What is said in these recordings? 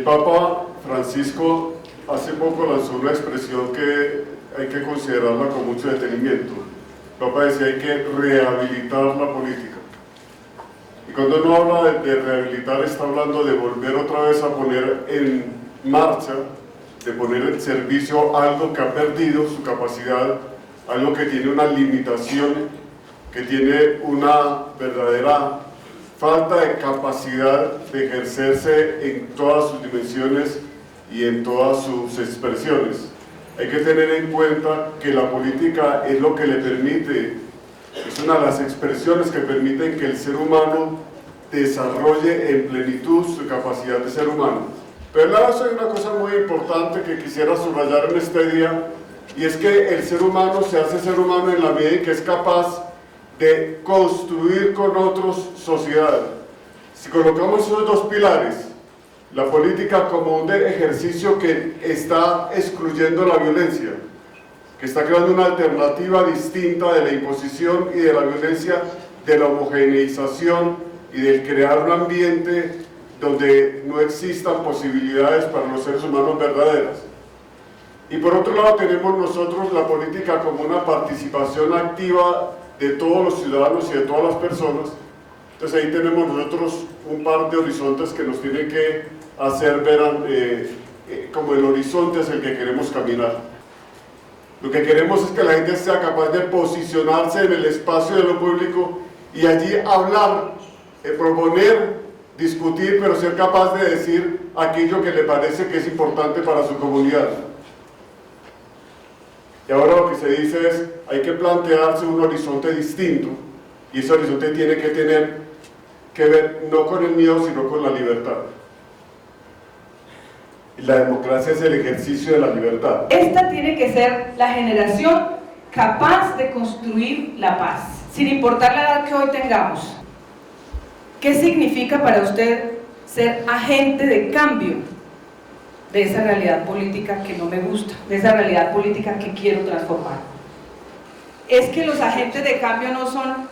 El Papa Francisco hace poco lanzó una expresión que hay que considerarla con mucho detenimiento. El Papa decía hay que rehabilitar la política. Y cuando uno habla de rehabilitar, está hablando de volver otra vez a poner en marcha, de poner en servicio algo que ha perdido su capacidad, algo que tiene una limitación, que tiene una verdadera falta de capacidad de ejercerse en todas sus dimensiones y en todas sus expresiones. Hay que tener en cuenta que la política es lo que le permite, es una de las expresiones que permiten que el ser humano desarrolle en plenitud su capacidad de ser humano. Pero nada, eso hay una cosa muy importante que quisiera subrayar en este día, y es que el ser humano se hace ser humano en la medida en que es capaz de construir con otros sociedad. Si colocamos esos dos pilares, la política como un ejercicio que está excluyendo la violencia, que está creando una alternativa distinta de la imposición y de la violencia, de la homogeneización y del crear un ambiente donde no existan posibilidades para los seres humanos verdaderas. Y por otro lado tenemos nosotros la política como una participación activa de todos los ciudadanos y de todas las personas. Entonces ahí tenemos nosotros un par de horizontes que nos tienen que hacer ver como el horizonte hacia el que queremos caminar. Lo que queremos es que la gente sea capaz de posicionarse en el espacio de lo público y allí hablar, proponer, discutir, pero ser capaz de decir aquello que le parece que es importante para su comunidad. Y ahora lo que se dice es, hay que plantearse un horizonte distinto, y ese horizonte tiene que tener que ver no con el miedo, sino con la libertad. Y la democracia es el ejercicio de la libertad. Esta tiene que ser la generación capaz de construir la paz, sin importar la edad que hoy tengamos. ¿Qué significa para usted ser agente de cambio de esa realidad política que no me gusta, de esa realidad política que quiero transformar? Es que los agentes de cambio no son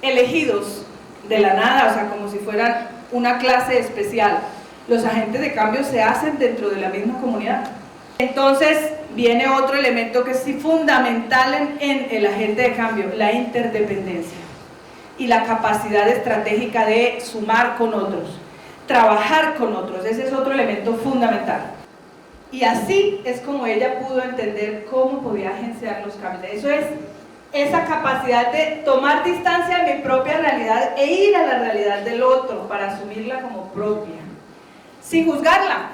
elegidos de la nada, o sea, como si fueran una clase especial. Los agentes de cambio se hacen dentro de la misma comunidad. Entonces viene otro elemento que es fundamental en el agente de cambio, la interdependencia y la capacidad estratégica de sumar con otros, trabajar con otros. Ese es otro elemento fundamental. Y así es como ella pudo entender cómo podía agenciar los cambios. Eso es esa capacidad de tomar distancia de mi propia realidad e ir a la realidad del otro para asumirla como propia, sin juzgarla.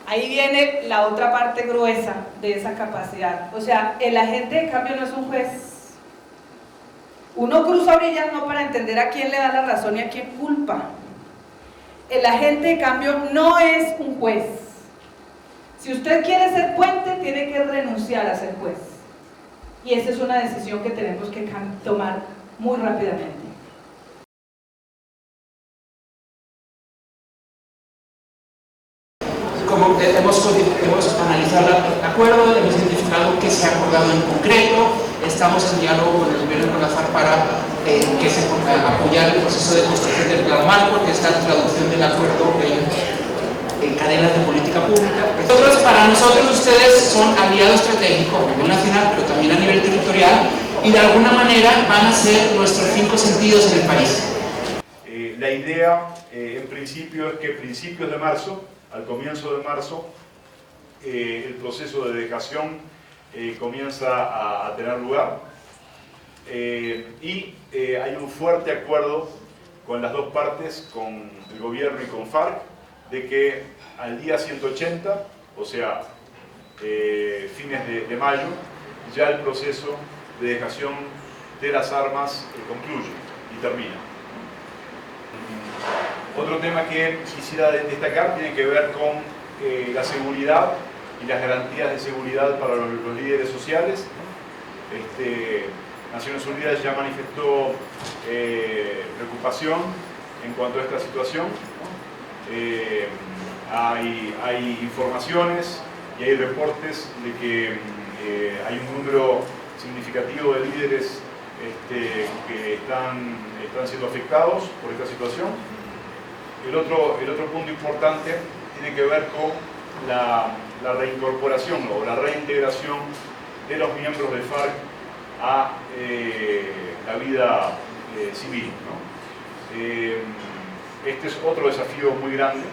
Ahí viene la otra parte gruesa de esa capacidad. O sea, el agente de cambio no es un juez. Uno cruza orillas no para entender a quién le da la razón y a quién culpa. El agente de cambio no es un juez. Si usted quiere ser puente, tiene que renunciar a ser juez. Y esa es una decisión que tenemos que tomar muy rápidamente. Como hemos analizado el acuerdo, hemos identificado qué se ha acordado en concreto, estamos en diálogo con el gobierno de la FARC para apoyar el proceso de construcción del plan marco, que es la traducción del acuerdo en cadenas de política pública. Para nosotros ustedes son aliados estratégicos a nivel nacional, pero también a nivel territorial, y de alguna manera van a ser nuestros 5 sentidos en el país. La idea, en principio, es que a principios de marzo, al comienzo de marzo, el proceso de dejación comienza a tener lugar y hay un fuerte acuerdo con las dos partes, con el gobierno y con FARC, de que al día 180, o sea, fines de mayo, ya el proceso de dejación de las armas concluye y termina. Otro tema que quisiera destacar tiene que ver con la seguridad y las garantías de seguridad para los líderes sociales. Naciones Unidas ya manifestó preocupación en cuanto a esta situación. Hay informaciones y hay reportes de que hay un número significativo de líderes que están siendo afectados por esta situación. El otro punto importante tiene que ver con la reincorporación o la reintegración de los miembros de FARC a la vida civil, ¿no? Este es otro desafío muy grande.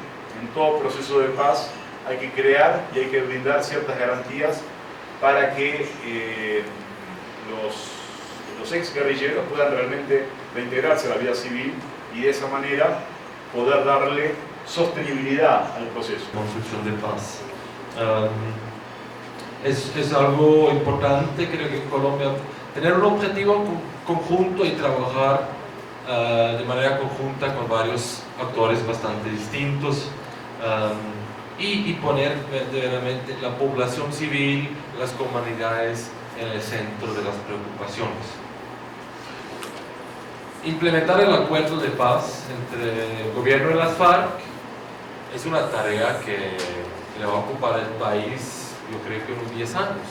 En todo proceso de paz hay que crear y hay que brindar ciertas garantías para que los ex guerrilleros puedan realmente reintegrarse a la vida civil y de esa manera poder darle sostenibilidad al proceso. Construcción de paz. Es algo importante, creo que en Colombia, tener un objetivo conjunto y trabajar de manera conjunta con varios actores bastante distintos y poner verdaderamente la población civil, las comunidades en el centro de las preocupaciones. Implementar el acuerdo de paz entre el gobierno y las FARC es una tarea que le va a ocupar el país, yo creo que unos 10 años.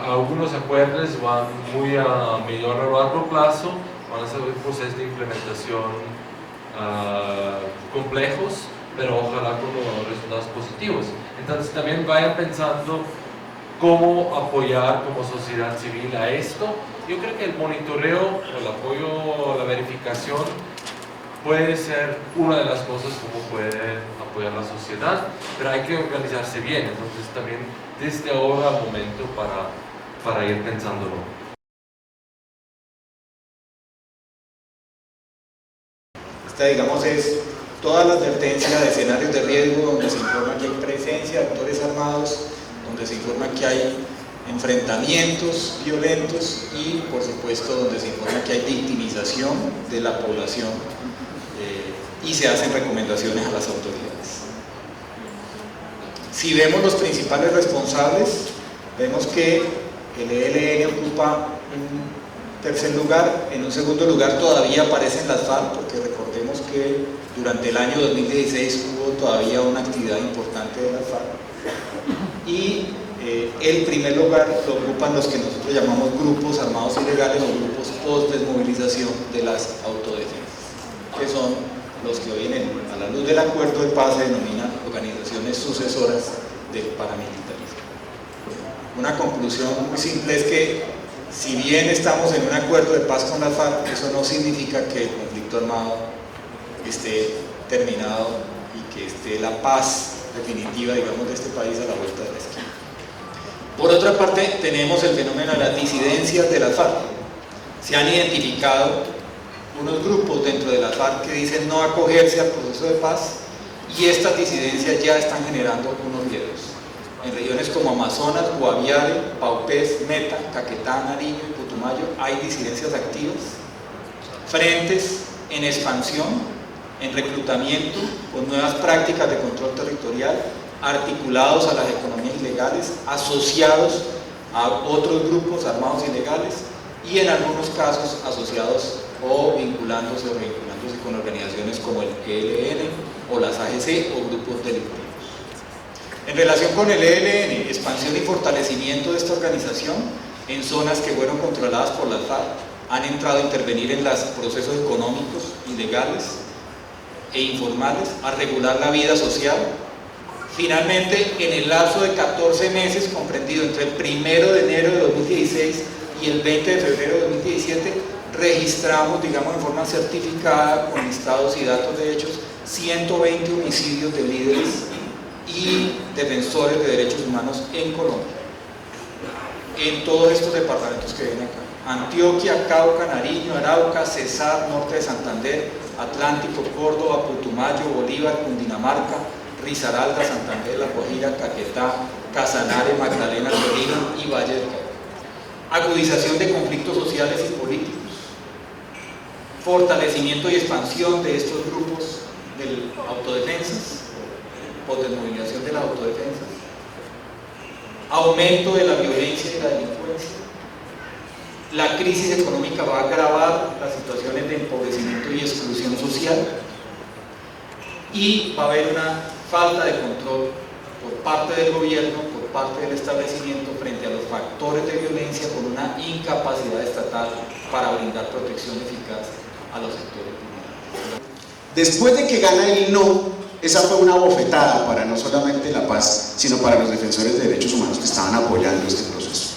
Algunos acuerdos van muy a mediano o largo plazo, van a ser procesos de implementación complejos, pero ojalá con los resultados positivos. Entonces también vayan pensando cómo apoyar como sociedad civil a esto. Yo creo que el monitoreo, el apoyo, la verificación puede ser una de las cosas como puede apoyar la sociedad, pero hay que organizarse bien. Entonces también desde ahora al momento para ir pensándolo. Esta, digamos, es toda la advertencia de escenarios de riesgo donde se informa que hay presencia de actores armados, donde se informa que hay enfrentamientos violentos y, por supuesto, donde se informa que hay victimización de la población y se hacen recomendaciones a las autoridades. Si vemos los principales responsables, vemos que el ELN ocupa un tercer lugar. En un segundo lugar todavía aparecen las FARC, porque recordemos que durante el año 2016 hubo todavía una actividad importante de las FARC. Y el primer lugar lo ocupan los que nosotros llamamos grupos armados ilegales o grupos post-desmovilización de las autodefensas, que son los que hoy a la luz del acuerdo de paz se denominan organizaciones sucesoras del paramilitarismo. Una conclusión muy simple es que si bien estamos en un acuerdo de paz con las FARC, eso no significa que el conflicto armado esté terminado y que esté la paz definitiva, digamos, de este país a la vuelta de la esquina. Por otra parte, tenemos el fenómeno de las disidencias de las FARC. Se han identificado unos grupos dentro de las FARC que dicen no acogerse al proceso de paz, y estas disidencias ya están generando unos riesgos. En regiones como Amazonas, Guaviare, Paupés, Meta, Caquetá, Nariño y Putumayo hay disidencias activas, frentes en expansión, en reclutamiento, con nuevas prácticas de control territorial, articulados a las economías ilegales, asociados a otros grupos armados ilegales y en algunos casos asociados o vinculándose con organizaciones como el ELN o las AGC o grupos delictivos. En relación con el ELN, expansión y fortalecimiento de esta organización en zonas que fueron controladas por las FARC, han entrado a intervenir en los procesos económicos ilegales e informales, a regular la vida social. Finalmente, en el lapso de 14 meses comprendido entre el 1 de enero de 2016 y el 20 de febrero de 2017, registramos, digamos, en forma certificada con listados y datos de hechos, 120 homicidios de líderes y defensores de derechos humanos en Colombia, en todos estos departamentos que ven acá: Antioquia, Cauca, Nariño, Arauca, Cesar, Norte de Santander, Atlántico, Córdoba, Putumayo, Bolívar, Cundinamarca, Risaralda, Santander, La Guajira, Caquetá, Casanare, Magdalena, Tolima y Valle del Cauca. Agudización de conflictos sociales y políticos, fortalecimiento y expansión de estos grupos de autodefensas, o desmovilización de las autodefensas, aumento de la violencia y la delincuencia. La crisis económica va a agravar las situaciones de empobrecimiento y exclusión social, y va a haber una falta de control por parte del gobierno, por parte del establecimiento frente a los factores de violencia, con una incapacidad estatal para brindar protección eficaz a los sectores vulnerables. Después de que gana el no, esa fue una bofetada para no solamente la paz, sino para los defensores de derechos humanos que estaban apoyando este proceso.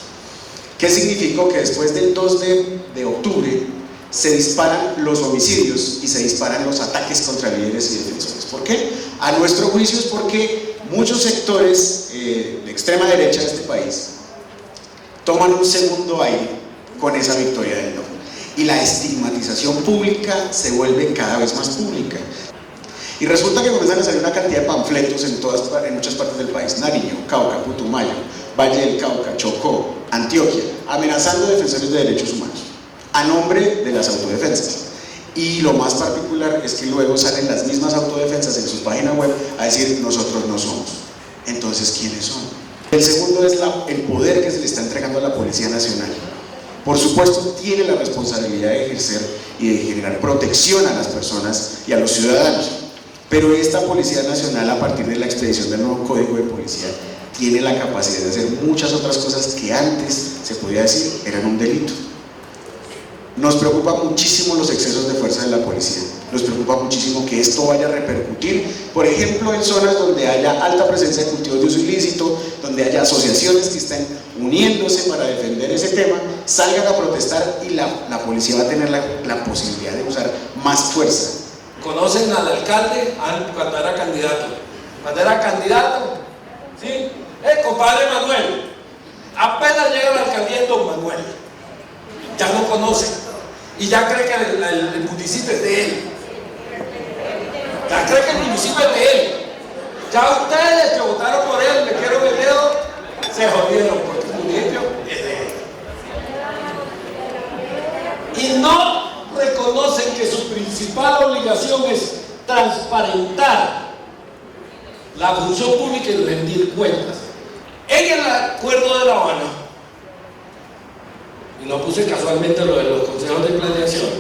¿Qué significó? Que después del 2 de octubre se disparan los homicidios y se disparan los ataques contra líderes y defensores. ¿Por qué? A nuestro juicio es porque muchos sectores de extrema derecha de este país toman un segundo aire con esa victoria del no. Y la estigmatización pública se vuelve cada vez más pública. Y resulta que comienzan a salir una cantidad de panfletos en muchas partes del país: Nariño, Cauca, Putumayo, Valle del Cauca, Chocó, Antioquia, amenazando a defensores de derechos humanos a nombre de las autodefensas. Y lo más particular es que luego salen las mismas autodefensas en su página web a decir: nosotros no somos. Entonces, ¿quiénes son? El segundo es el poder que se le está entregando a la Policía Nacional. Por supuesto, tiene la responsabilidad de ejercer y de generar protección a las personas y a los ciudadanos. Pero esta Policía Nacional, a partir de la expedición del nuevo Código de Policía, tiene la capacidad de hacer muchas otras cosas que antes, se podía decir, eran un delito. Nos preocupa muchísimo los excesos de fuerza de la policía. Nos preocupa muchísimo que esto vaya a repercutir, por ejemplo, en zonas donde haya alta presencia de cultivos de uso ilícito, donde haya asociaciones que estén uniéndose para defender ese tema, salgan a protestar y la policía va a tener la posibilidad de usar más fuerza. ¿Conocen al alcalde cuando era candidato? Cuando era candidato, ¿sí? Compadre Manuel. Apenas llega la alcaldía de Don Manuel, ya lo conocen y ya cree que el municipio es de él. Ya cree que el municipio es de él. Ya ustedes que votaron por él, me quiero el dedo, se jodieron porque el municipio es de él. Y no reconocen que su principal obligación es transparentar la función pública y rendir cuentas. En el Acuerdo de La Habana, y no puse casualmente lo de los consejos de planeación,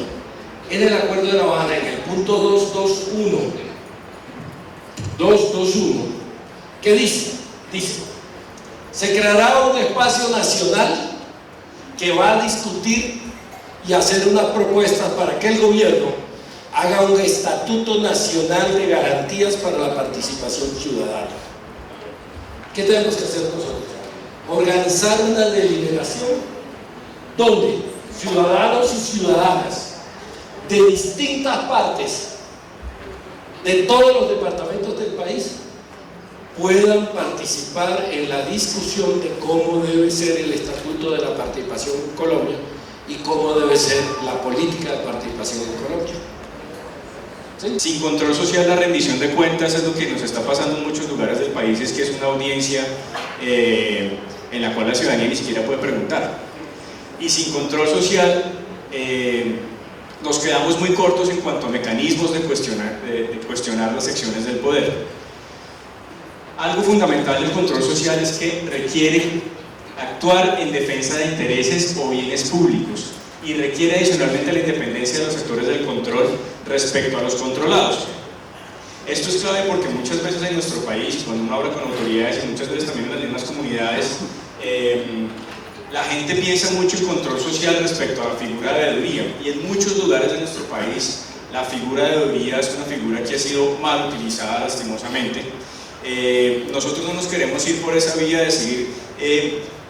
en el Acuerdo de La Habana, en el punto 221, ¿qué dice? Dice: se creará un espacio nacional que va a discutir y hacer unas propuestas para que el gobierno haga un estatuto nacional de garantías para la participación ciudadana. ¿Qué tenemos que hacer nosotros? Organizar una deliberación donde ciudadanos y ciudadanas de distintas partes de todos los departamentos del país puedan participar en la discusión de cómo debe ser el estatuto de la participación en Colombia y cómo debe ser la política de participación en Colombia. ¿Sí? Sin control social, la rendición de cuentas es lo que nos está pasando en muchos lugares del país, es que es una audiencia en la cual la ciudadanía ni siquiera puede preguntar. Y sin control social nos quedamos muy cortos en cuanto a mecanismos de cuestionar las acciones del poder. Algo fundamental del control social es que requiere actuar en defensa de intereses o bienes públicos y requiere adicionalmente la independencia de los sectores del control respecto a los controlados. Esto es clave porque muchas veces en nuestro país, cuando uno habla con autoridades y muchas veces también en las mismas comunidades, la gente piensa mucho en control social respecto a la figura de veeduría, y en muchos lugares de nuestro país la figura de veeduría es una figura que ha sido mal utilizada lastimosamente. Nosotros no nos queremos ir por esa vía de seguir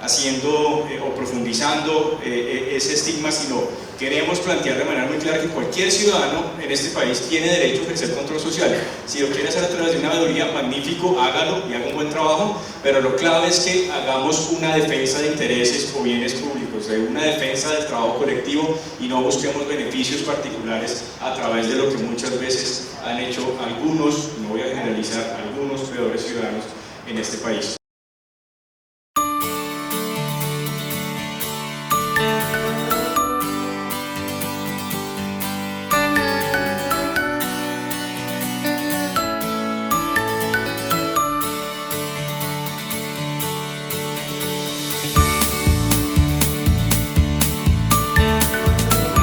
haciendo o profundizando ese estigma, sino queremos plantear de manera muy clara que cualquier ciudadano en este país tiene derecho a ejercer control social. Si lo quiere hacer a través de una veeduría, magnífico, hágalo y haga un buen trabajo, pero lo clave es que hagamos una defensa de intereses o bienes públicos, de una defensa del trabajo colectivo, y no busquemos beneficios particulares a través de lo que muchas veces han hecho algunos, no voy a generalizar, algunos peores ciudadanos en este país.